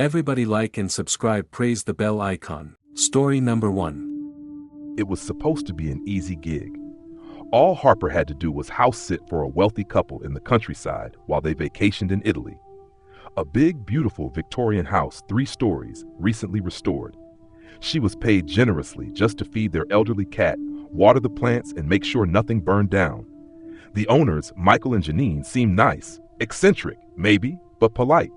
Everybody like and subscribe, praise the bell icon. Story number 1. It was supposed to be an easy gig. All Harper had to do was house sit for a wealthy couple in the countryside while they vacationed in Italy. A big, beautiful Victorian house, 3 stories, recently restored. She was paid generously just to feed their elderly cat, water the plants, and make sure nothing burned down. The owners, Michael and Janine, seemed nice, eccentric, maybe, but polite.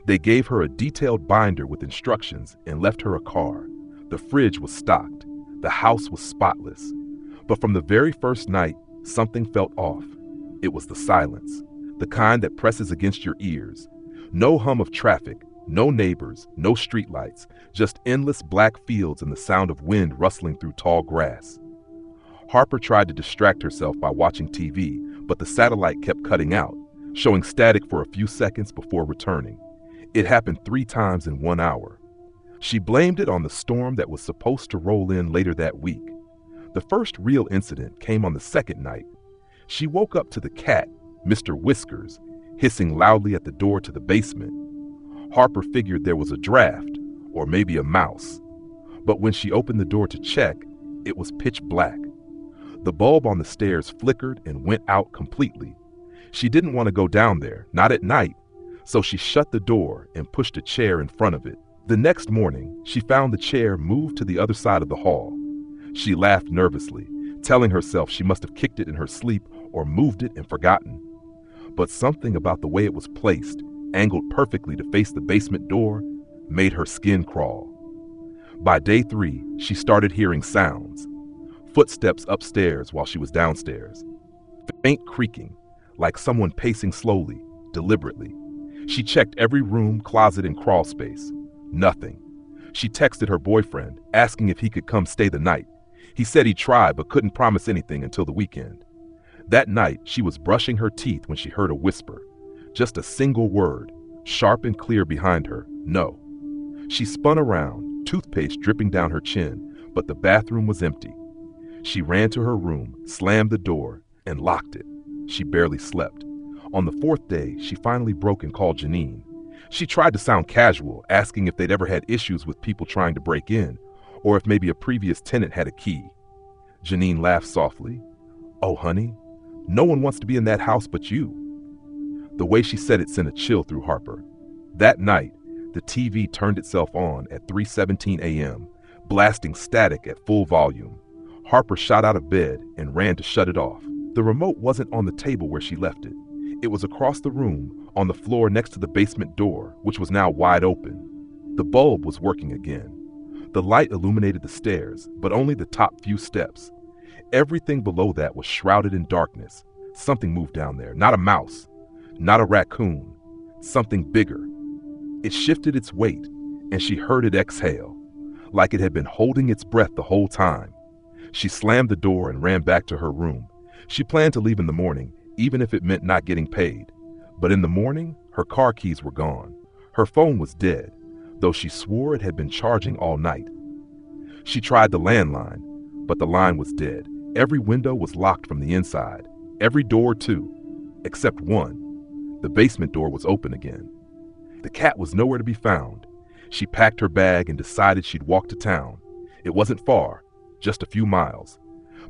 They gave her a detailed binder with instructions and left her a car. The fridge was stocked. The house was spotless. But from the very first night, something felt off. It was the silence, the kind that presses against your ears. No hum of traffic, no neighbors, no streetlights, just endless black fields and the sound of wind rustling through tall grass. Harper tried to distract herself by watching TV, but the satellite kept cutting out, showing static for a few seconds before returning. It happened 3 times in 1 hour. She blamed it on the storm that was supposed to roll in later that week. The first real incident came on the second night. She woke up to the cat, Mr. Whiskers, hissing loudly at the door to the basement. Harper figured there was a draft, or maybe a mouse. But when she opened the door to check, it was pitch black. The bulb on the stairs flickered and went out completely. She didn't want to go down there, not at night, so she shut the door and pushed a chair in front of it. The next morning, she found the chair moved to the other side of the hall. She laughed nervously, telling herself she must have kicked it in her sleep or moved it and forgotten. But something about the way it was placed, angled perfectly to face the basement door, made her skin crawl. By day 3, she started hearing sounds. Footsteps upstairs while she was downstairs. Faint creaking, like someone pacing slowly, deliberately. She checked every room, closet, and crawl space. Nothing. She texted her boyfriend, asking if he could come stay the night. He said he'd try, but couldn't promise anything until the weekend. That night, she was brushing her teeth when she heard a whisper. Just a single word, sharp and clear behind her, no. She spun around, toothpaste dripping down her chin, but the bathroom was empty. She ran to her room, slammed the door, and locked it. She barely slept. On the 4th day, she finally broke and called Janine. She tried to sound casual, asking if they'd ever had issues with people trying to break in, or if maybe a previous tenant had a key. Janine laughed softly. "Oh, honey, no one wants to be in that house but you." The way she said it sent a chill through Harper. That night, the TV turned itself on at 3:17 a.m., blasting static at full volume. Harper shot out of bed and ran to shut it off. The remote wasn't on the table where she left it. It was across the room, on the floor next to the basement door, which was now wide open. The bulb was working again. The light illuminated the stairs, but only the top few steps. Everything below that was shrouded in darkness. Something moved down there, not a mouse, not a raccoon, something bigger. It shifted its weight, and she heard it exhale, like it had been holding its breath the whole time. She slammed the door and ran back to her room. She planned to leave in the morning, even if it meant not getting paid. But in the morning, her car keys were gone. Her phone was dead, though she swore it had been charging all night. She tried the landline, but the line was dead. Every window was locked from the inside, every door too, except one. The basement door was open again. The cat was nowhere to be found. She packed her bag and decided she'd walk to town. It wasn't far, just a few miles.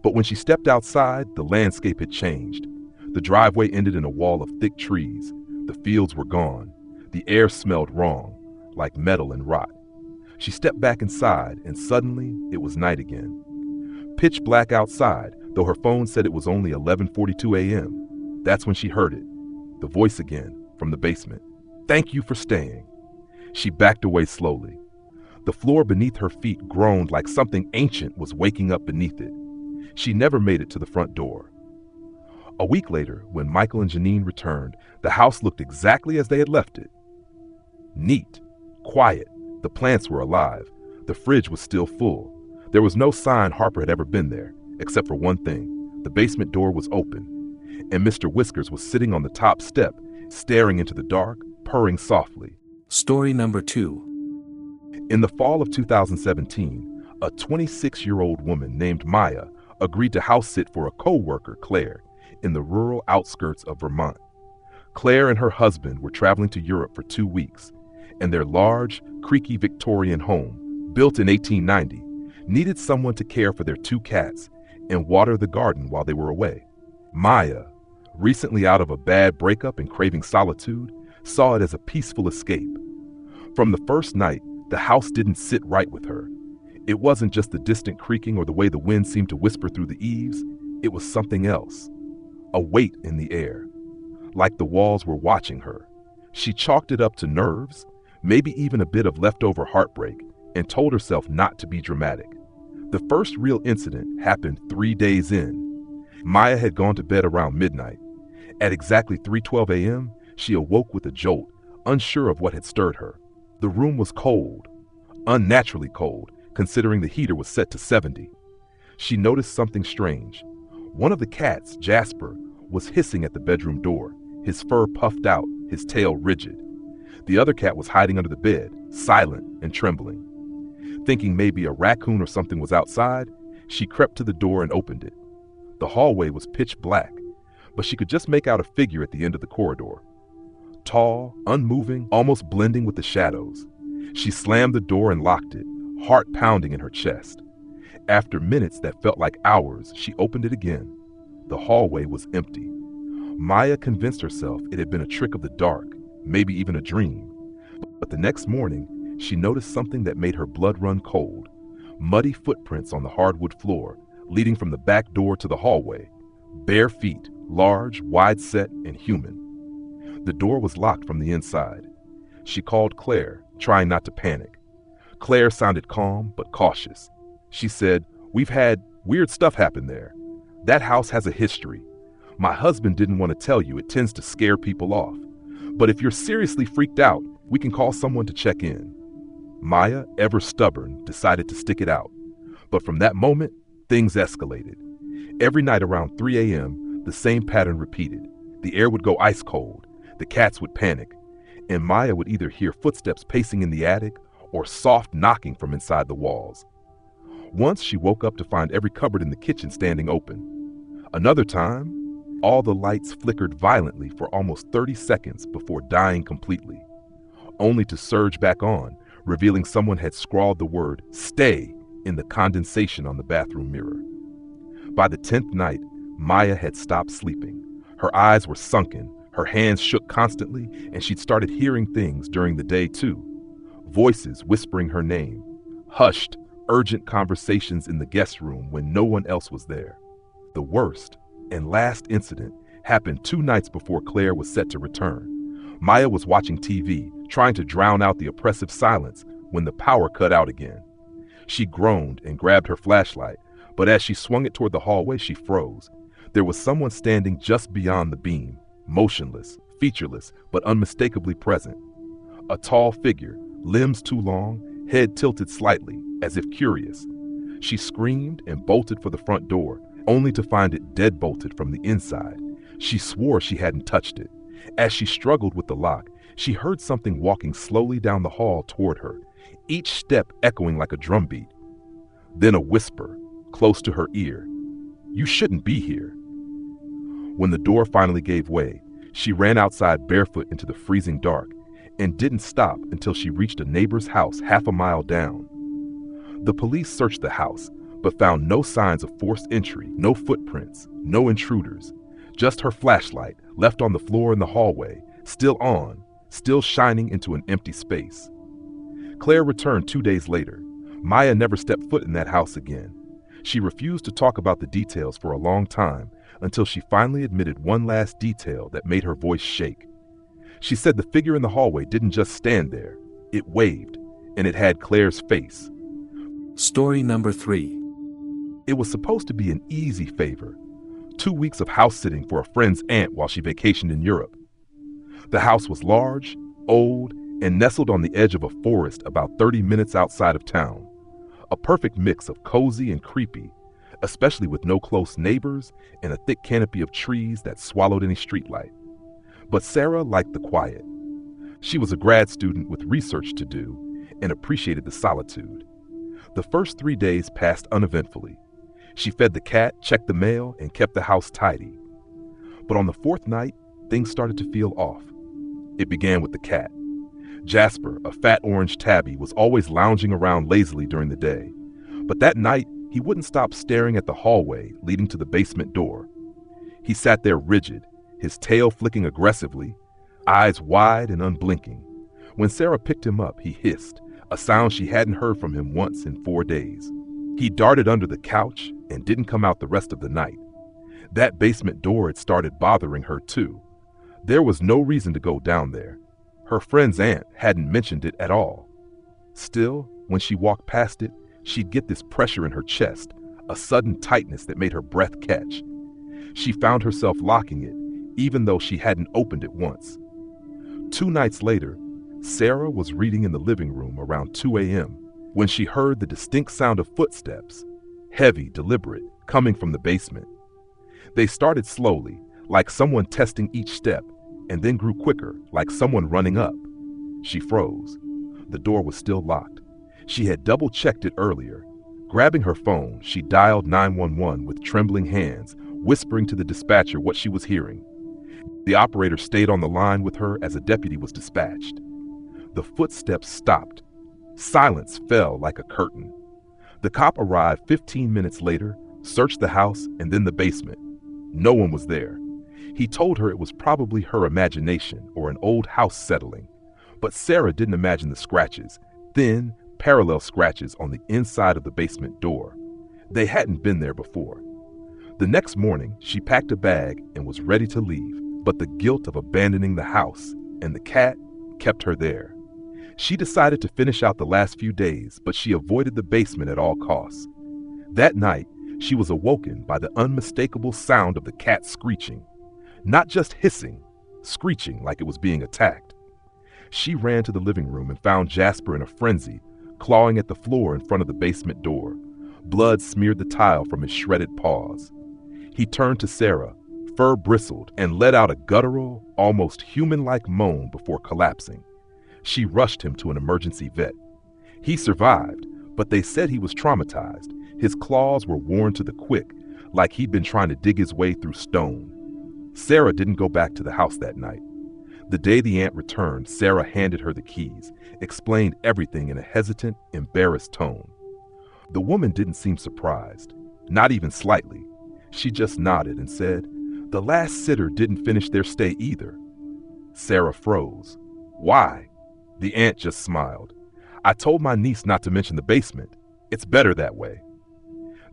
But when she stepped outside, the landscape had changed. The driveway ended in a wall of thick trees. The fields were gone. The air smelled wrong, like metal and rot. She stepped back inside, and suddenly it was night again. Pitch black outside, though her phone said it was only 11:42 a.m. That's when she heard it. The voice again, from the basement. "Thank you for staying." She backed away slowly. The floor beneath her feet groaned like something ancient was waking up beneath it. She never made it to the front door. A week later, when Michael and Janine returned, the house looked exactly as they had left it. Neat, quiet, the plants were alive, the fridge was still full. There was no sign Harper had ever been there, except for one thing. The basement door was open, and Mr. Whiskers was sitting on the top step, staring into the dark, purring softly. Story number 2. In the fall of 2017, a 26-year-old woman named Maya agreed to house sit for a co-worker, Claire, in the rural outskirts of Vermont. Claire and her husband were traveling to Europe for 2 weeks, and their large, creaky Victorian home, built in 1890, needed someone to care for their two cats and water the garden while they were away. Maya, recently out of a bad breakup and craving solitude, saw it as a peaceful escape. From the first night, the house didn't sit right with her. It wasn't just the distant creaking or the way the wind seemed to whisper through the eaves. It was something else. A weight in the air. Like the walls were watching her. She chalked it up to nerves, maybe even a bit of leftover heartbreak, and told herself not to be dramatic. The first real incident happened 3 days in. Maya had gone to bed around midnight. At exactly 3:12 a.m., she awoke with a jolt, unsure of what had stirred her. The room was cold, unnaturally cold, considering the heater was set to 70. She noticed something strange. One of the cats, Jasper, was hissing at the bedroom door, his fur puffed out, his tail rigid. The other cat was hiding under the bed, silent and trembling. Thinking maybe a raccoon or something was outside, she crept to the door and opened it. The hallway was pitch black, but she could just make out a figure at the end of the corridor. Tall, unmoving, almost blending with the shadows. She slammed the door and locked it, heart pounding in her chest. After minutes that felt like hours, she opened it again. The hallway was empty. Maya convinced herself it had been a trick of the dark, maybe even a dream. But the next morning, she noticed something that made her blood run cold. Muddy footprints on the hardwood floor, leading from the back door to the hallway. Bare feet, large, wide-set, and human. The door was locked from the inside. She called Claire, trying not to panic. Claire sounded calm but cautious. She said, "We've had weird stuff happen there. That house has a history. My husband didn't want to tell you, it tends to scare people off. But if you're seriously freaked out, we can call someone to check in." Maya, ever stubborn, decided to stick it out. But from that moment, things escalated. Every night around 3 a.m., the same pattern repeated. The air would go ice cold. The cats would panic. And Maya would either hear footsteps pacing in the attic or soft knocking from inside the walls. Once she woke up to find every cupboard in the kitchen standing open. Another time, all the lights flickered violently for almost 30 seconds before dying completely, only to surge back on, revealing someone had scrawled the word "stay" in the condensation on the bathroom mirror. By the 10th night, Maya had stopped sleeping. Her eyes were sunken, her hands shook constantly, and she'd started hearing things during the day too. Voices whispering her name, hushed, urgent conversations in the guest room when no one else was there. The worst and last incident happened 2 nights before Claire was set to return. Maya was watching TV, trying to drown out the oppressive silence when the power cut out again. She groaned and grabbed her flashlight, but as she swung it toward the hallway, she froze. There was someone standing just beyond the beam, motionless, featureless, but unmistakably present. A tall figure, limbs too long, head tilted slightly, as if curious. She screamed and bolted for the front door, only to find it dead-bolted from the inside. She swore she hadn't touched it. As she struggled with the lock, she heard something walking slowly down the hall toward her, each step echoing like a drumbeat. Then a whisper, close to her ear, "You shouldn't be here." When the door finally gave way, she ran outside barefoot into the freezing dark and didn't stop until she reached a neighbor's house half a mile down. The police searched the house, but found no signs of forced entry, no footprints, no intruders, just her flashlight left on the floor in the hallway, still on, still shining into an empty space. Claire returned 2 days later. Maya never stepped foot in that house again. She refused to talk about the details for a long time until she finally admitted one last detail that made her voice shake. She said the figure in the hallway didn't just stand there, it waved, and it had Claire's face. Story number 3. It was supposed to be an easy favor, 2 weeks of house sitting for a friend's aunt while she vacationed in Europe. The house was large, old, and nestled on the edge of a forest about 30 minutes outside of town. A perfect mix of cozy and creepy, especially with no close neighbors and a thick canopy of trees that swallowed any streetlight. But Sarah liked the quiet. She was a grad student with research to do and appreciated the solitude. The first 3 days passed uneventfully. She fed the cat, checked the mail, and kept the house tidy. But on the 4th night, things started to feel off. It began with the cat. Jasper, a fat orange tabby, was always lounging around lazily during the day. But that night, he wouldn't stop staring at the hallway leading to the basement door. He sat there rigid, his tail flicking aggressively, eyes wide and unblinking. When Sarah picked him up, he hissed, a sound she hadn't heard from him once in 4 days. He darted under the couch and didn't come out the rest of the night. That basement door had started bothering her too. There was no reason to go down there. Her friend's aunt hadn't mentioned it at all. Still, when she walked past it, she'd get this pressure in her chest, a sudden tightness that made her breath catch. She found herself locking it, even though she hadn't opened it once. 2 nights later, Sarah was reading in the living room around 2 a.m. when she heard the distinct sound of footsteps, heavy, deliberate, coming from the basement. They started slowly, like someone testing each step, and then grew quicker, like someone running up. She froze. The door was still locked. She had double-checked it earlier. Grabbing her phone, she dialed 911 with trembling hands, whispering to the dispatcher what she was hearing. The operator stayed on the line with her as a deputy was dispatched. The footsteps stopped. Silence fell like a curtain. The cop arrived 15 minutes later, searched the house and then the basement. No one was there. He told her it was probably her imagination or an old house settling. But Sarah didn't imagine the scratches, thin, parallel scratches on the inside of the basement door. They hadn't been there before. The next morning, she packed a bag and was ready to leave, but the guilt of abandoning the house and the cat kept her there. She decided to finish out the last few days, but she avoided the basement at all costs. That night, she was awoken by the unmistakable sound of the cat screeching. Not just hissing, screeching like it was being attacked. She ran to the living room and found Jasper in a frenzy, clawing at the floor in front of the basement door. Blood smeared the tile from his shredded paws. He turned to Sarah, fur bristled, and let out a guttural, almost human-like moan before collapsing. She rushed him to an emergency vet. He survived, but they said he was traumatized. His claws were worn to the quick, like he'd been trying to dig his way through stone. Sarah didn't go back to the house that night. The day the aunt returned, Sarah handed her the keys, explained everything in a hesitant, embarrassed tone. The woman didn't seem surprised, not even slightly. She just nodded and said, "The last sitter didn't finish their stay either." Sarah froze. "Why?" The aunt just smiled. "I told my niece not to mention the basement. It's better that way."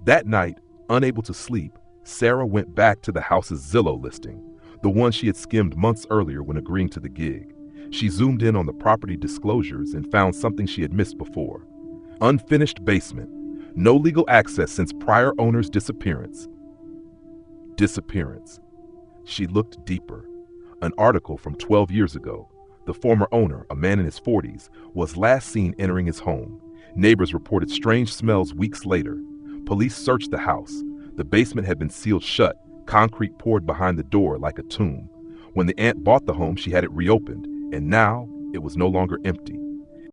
That night, unable to sleep, Sarah went back to the house's Zillow listing, the one she had skimmed months earlier when agreeing to the gig. She zoomed in on the property disclosures and found something she had missed before. Unfinished basement. No legal access since prior owner's disappearance. Disappearance. She looked deeper. An article from 12 years ago. The former owner, a man in his 40s, was last seen entering his home. Neighbors reported strange smells weeks later. Police searched the house. The basement had been sealed shut, concrete poured behind the door like a tomb. When the aunt bought the home, she had it reopened, and now it was no longer empty.